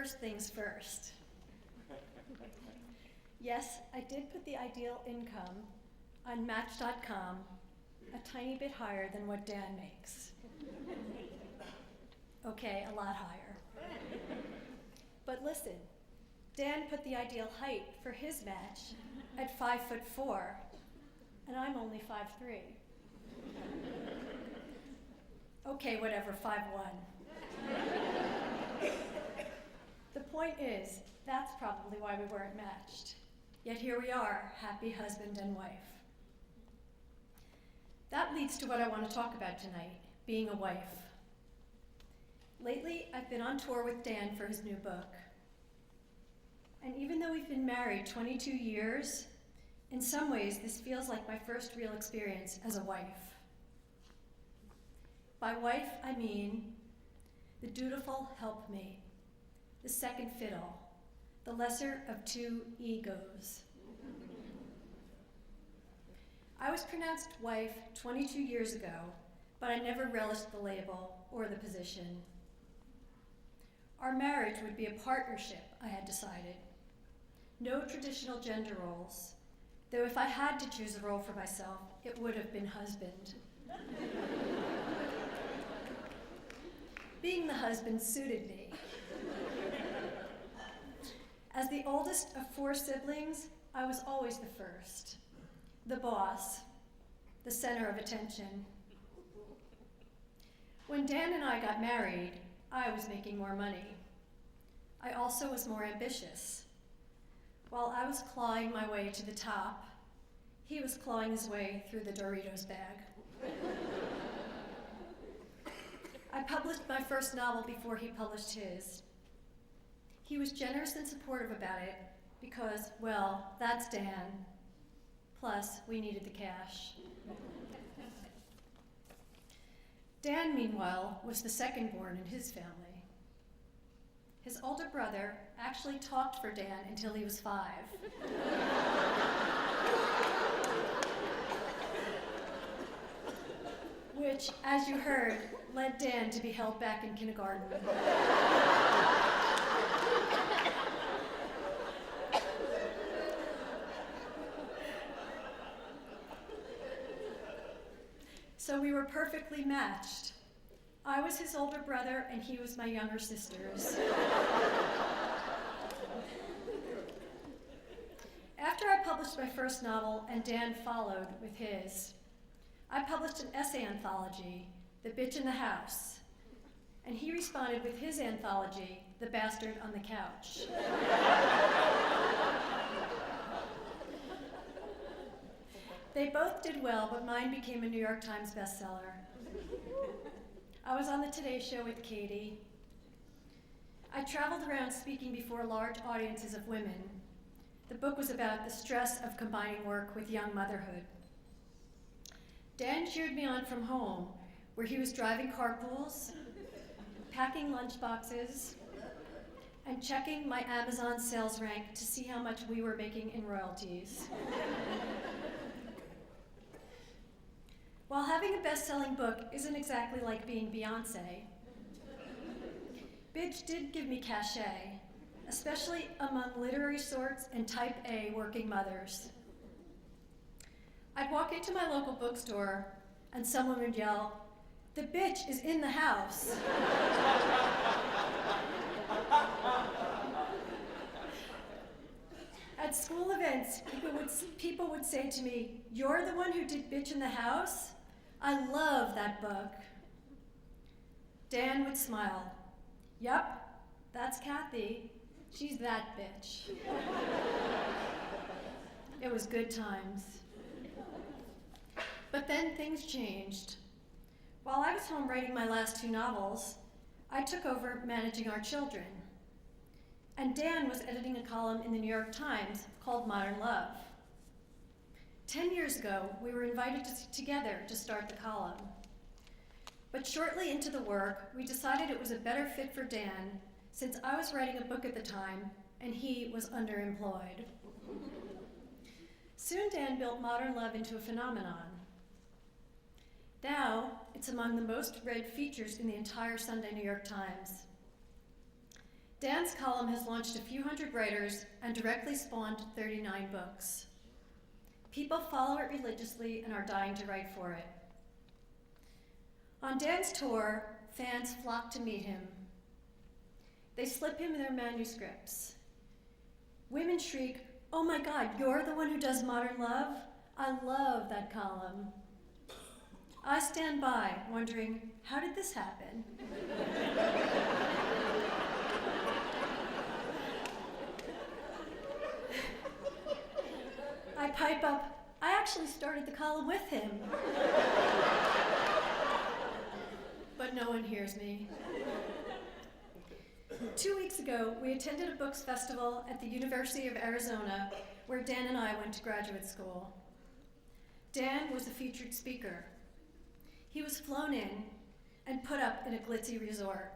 First things first. Yes, I did put the ideal income on Match.com a tiny bit higher than what Dan makes. Okay, a lot higher. But listen, Dan put the ideal height for his match at 5'4", and I'm only 5'3". Okay, whatever, 5'1". The point is, that's probably why we weren't matched. Yet here we are, happy husband and wife. That leads to what I want to talk about tonight, being a wife. Lately, I've been on tour with Dan for his new book. And even though we've been married 22 years, in some ways this feels like my first real experience as a wife. By wife, I mean the dutiful helpmate, the second fiddle, the lesser of two egos. I was pronounced wife 22 years ago, but I never relished the label or the position. Our marriage would be a partnership, I had decided. No traditional gender roles, though if I had to choose a role for myself, it would have been husband. Being the husband suited me. As the oldest of 4 siblings, I was always the first, the boss, the center of attention. When Dan and I got married, I was making more money. I also was more ambitious. While I was clawing my way to the top, he was clawing his way through the Doritos bag. I published my first novel before he published his. He was generous and supportive about it because, well, that's Dan. Plus, we needed the cash. Dan, meanwhile, was the second born in his family. His older brother actually talked for Dan until he was 5. Which, as you heard, led Dan to be held back in kindergarten. So we were perfectly matched. I was his older brother and he was my younger sister's. After I published my first novel and Dan followed with his, I published an essay anthology, The Bitch in the House, and he responded with his anthology, The Bastard on the Couch. They both did well, but mine became a New York Times bestseller. I was on the Today Show with Cathi. I traveled around speaking before large audiences of women. The book was about the stress of combining work with young motherhood. Dan cheered me on from home, where he was driving carpools, packing lunchboxes, and checking my Amazon sales rank to see how much we were making in royalties. While having a best-selling book isn't exactly like being Beyonce, Bitch did give me cachet, especially among literary sorts and type A working mothers. I'd walk into my local bookstore and someone would yell, "The bitch is in the house." At school events, people would say to me, "You're the one who did Bitch in the House? I love that book." Dan would smile. "Yup, that's Cathi. She's that bitch." It was good times. But then things changed. While I was home writing my last 2 novels, I took over managing our children. And Dan was editing a column in the New York Times called Modern Love. 10 years ago, we were invited together to start the column. But shortly into the work, we decided it was a better fit for Dan since I was writing a book at the time and he was underemployed. Soon Dan built Modern Love into a phenomenon. Now, it's among the most read features in the entire Sunday New York Times. Dan's column has launched a few hundred writers and directly spawned 39 books. People follow it religiously and are dying to write for it. On Dan's tour, fans flock to meet him. They slip him their manuscripts. Women shriek, "Oh my God, you're the one who does Modern Love? I love that column." I stand by, wondering, how did this happen? I pipe up, I actually started the column with him. But no one hears me. 2 weeks ago, we attended a books festival at the University of Arizona, where Dan and I went to graduate school. Dan was a featured speaker. He was flown in and put up in a glitzy resort.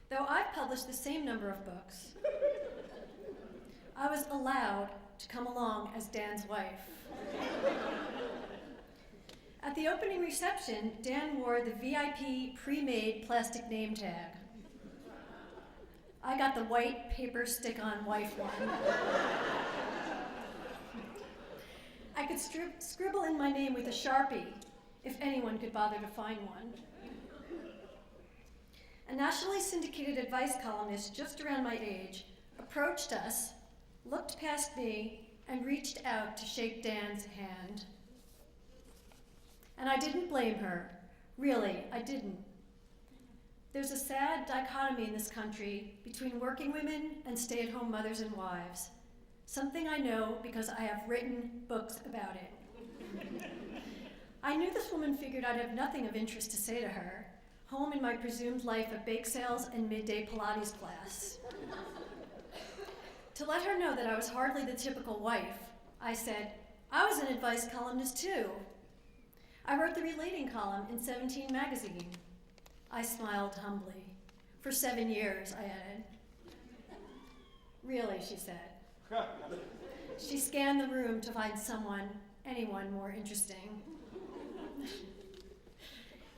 Though I've published the same number of books, I was allowed to come along as Dan's wife. At the opening reception, Dan wore the VIP pre-made plastic name tag. I got the white paper stick-on wife one. I could scribble in my name with a Sharpie, if anyone could bother to find one. A nationally syndicated advice columnist just around my age approached us, looked past me, and reached out to shake Dan's hand. And I didn't blame her. Really, I didn't. There's a sad dichotomy in this country between working women and stay-at-home mothers and wives. Something I know because I have written books about it. I knew this woman figured I'd have nothing of interest to say to her, home in my presumed life of bake sales and midday Pilates class. To let her know that I was hardly the typical wife, I said, I was an advice columnist too. I wrote the relating column in 17 magazine. I smiled humbly. For 7 years, I added. Really, she said. She scanned the room to find anyone more interesting.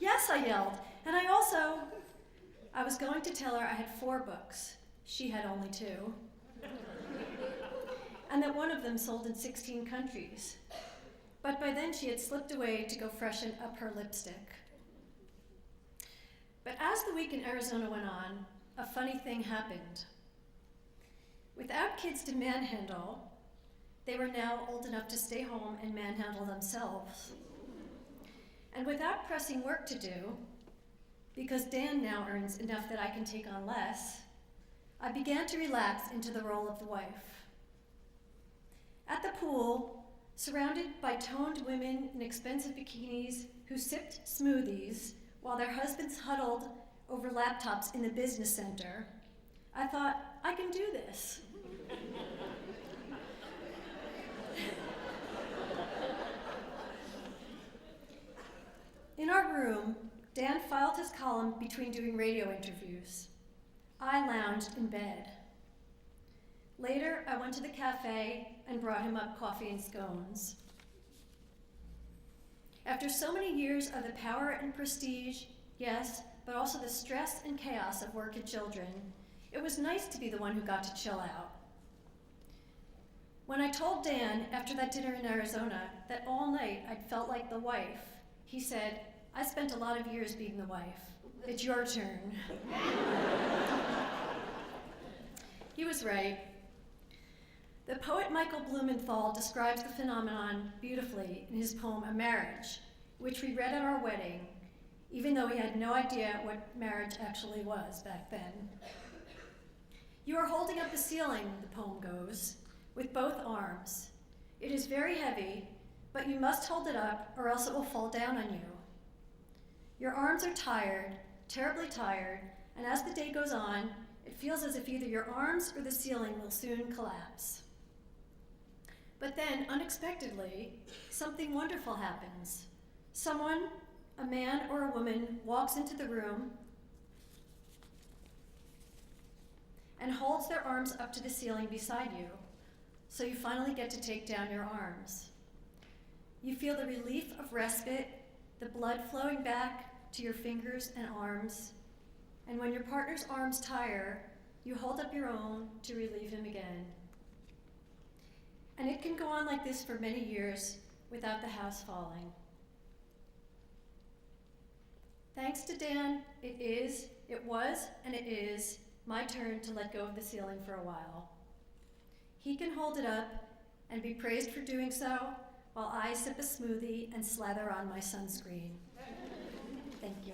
Yes, I yelled, and I was going to tell her I had 4 books. She had only 2. And that one of them sold in 16 countries. But by then she had slipped away to go freshen up her lipstick. But as the week in Arizona went on, a funny thing happened. Without kids to manhandle, they were now old enough to stay home and manhandle themselves. And without pressing work to do, because Dan now earns enough that I can take on less, I began to relax into the role of the wife. At the pool, surrounded by toned women in expensive bikinis who sipped smoothies while their husbands huddled over laptops in the business center, I thought, I can do this. In our room, Dan filed his column between doing radio interviews. I lounged in bed. Later, I went to the cafe and brought him up coffee and scones. After so many years of the power and prestige, yes, but also the stress and chaos of work and children, it was nice to be the one who got to chill out. When I told Dan after that dinner in Arizona that all night I'd felt like the wife, he said, I spent a lot of years being the wife. It's your turn. He was right. The poet Michael Blumenthal describes the phenomenon beautifully in his poem A Marriage, which we read at our wedding, even though he had no idea what marriage actually was back then. You are holding up the ceiling, the poem goes, with both arms. It is very heavy, but you must hold it up or else it will fall down on you. Your arms are tired, terribly tired, and as the day goes on, it feels as if either your arms or the ceiling will soon collapse. But then, unexpectedly, something wonderful happens. Someone, a man or a woman, walks into the room and holds their arms up to the ceiling beside you, so you finally get to take down your arms. You feel the relief of respite, the blood flowing back to your fingers and arms, and when your partner's arms tire, you hold up your own to relieve him again. And it can go on like this for many years without the house falling. Thanks to Dan, it was, and it is my turn to let go of the ceiling for a while. He can hold it up and be praised for doing so while I sip a smoothie and slather on my sunscreen. Thank you.